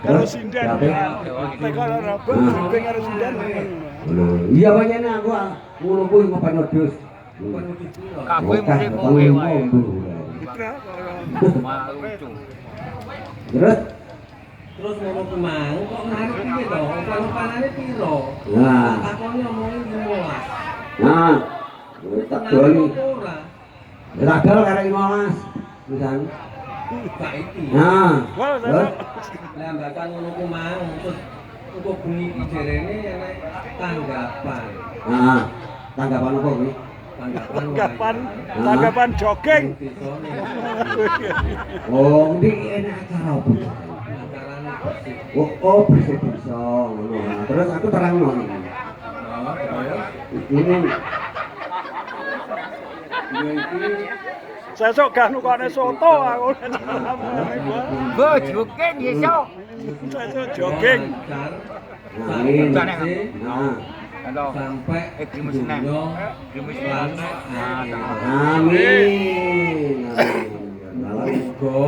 karo sinden. Teko Rabu briefing karo sinden. Iya pancene aku ngono kuwi ngopan wedhus. Kabeh mesti kowe wae. Lucu. Terus ngono ku mang kok narik piye to? Pan-panane piro? nah, Takone omongin 15. nah, tak doli. Ora. Tak dol karek 15. Pisan. Saiki. Nah, Wah, terus Lah mbakan ngono ku mang terus engko bengi iki jerene enek tanggapan. nah, tanggapan apa kuwi? Tanggapan jogging. Oh, ini enak acara apa? Oh, bisa ngono. Terus aku terangno. Ini Sesuk gak nukane soto aku. Bo jogging iso. Sesuk jogging. amin. Nah, Nah, sampai Grimes seneng. Grimes lanang. amin. Muga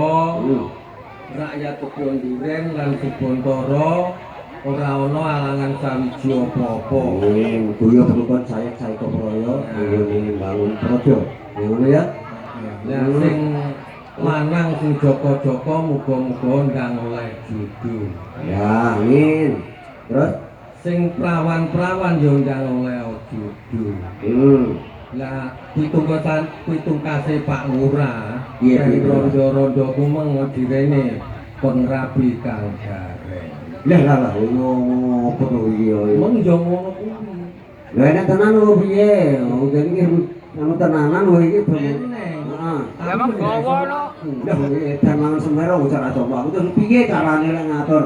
rakyat Kebon Duren lan Kebontoro ora ana alangan sawiji apa-apa. Kuyo berukon saya Koproyo, ini bangun projo. Ngono ya? Lah sing lanang sing joko-joko muga-muga ndang oleh jodoh. Ya, amin. Terus Sing prawan-prawan yo ndang oleh jodoh. Lah pitungkase Pak Lurah, Iya, yen iya. rondo-rondo kumeng direne kon rabi kang gareng. lah ngopo to iya. Mong yo ngono kuwi. Lah enak tenan lho piye? Oh, jadi ki anu tenanan lho iki. Eneng. Heeh. Ya mong gowo no. Lah edan mangan semero cara coba. Aku terus piye carane lek ngatur?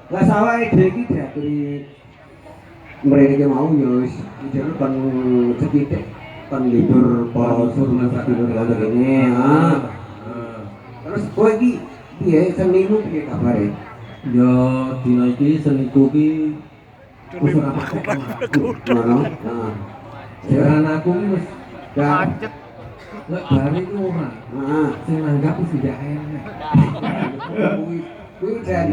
Lah sawah ide iki diaturi mrene mau ya wis ide kan setitik kan libur para surmasa tidur ngono kene. Heeh. Terus kowe iki piye senimu piye kabare? Yo dina iki seniku ki wis ora patek. Ngono. Heeh. Jaran aku ki wis Macet. lek bari ku ora. Heeh. Sing nanggap wis ndak enak. Kuwi dan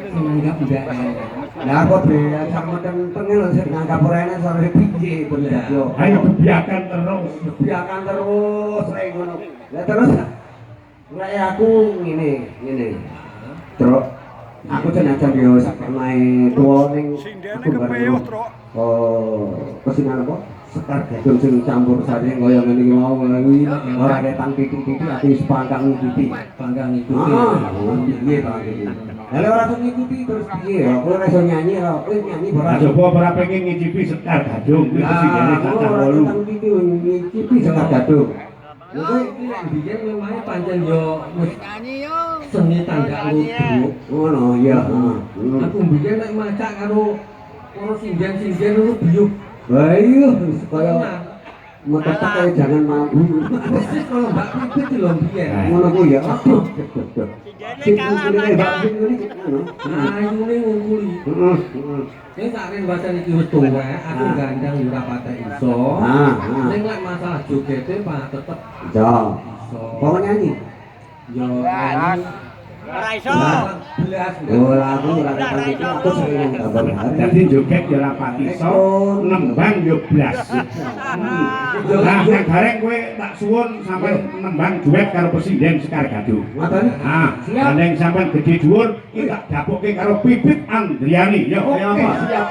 Sing nanggap ndak enak. lah kok dia sama tengil sing nganggap ora enak sore piye bener yo. Ayo biarkan terus. Biarkan terus rek ngono. Lah terus lek aku ngene. Truk aku senajan yo sak pemain tuwa ning Sindene kepeyuh, Truk. Oh, kesinan apa? Sekar gadung sing campur sari kaya ngene iki mau kuwi ora ketang titik-titik ati sepangkang ngikuti. Panggang itu. Piye ta iki? Lah ora iso ngikuti terus piye? Aku ora iso nyanyi kok. Kowe nyanyi ora? Coba ora pengen ngicipi sekar gadung kuwi kesingane Aku kacang ora wolu. ketang titik ngikuti sekar gadung. Lha kowe iki lek biyen memang pancen yo wis Nyanyi yo. seni tanggak ludruk. Ngono ya. Aku biyen nek macak karo singen-singen itu biyuh. Lah iya kaya metetek kaya jangan mampu. Persis kalau Mbak Pipit lho biyen. Ngono ku ya. Aduh. Sing ngene Mbak sing ngene ngono. Ayune ngungkuli. Heeh. Sing sakren wacan iki wis tuwek, aku gandang yo ora patek iso. Ning lek masalah jogete Pak tetep Ya. iso. Kok nyanyi? Yo nyanyi. Ora iso. Belas. Oh, aku ora ketang titik aku sering gambar hari. Dadi joget ya ora pati iso, nembang yo blas. Nah, nek bareng kowe tak suwun sampean nembang duet karo Presiden Sekar Gadung. Ngoten? Ah, gandeng sampean gede dhuwur iki tak dapukke karo Pipit Andriani. Yo, Oke, siap.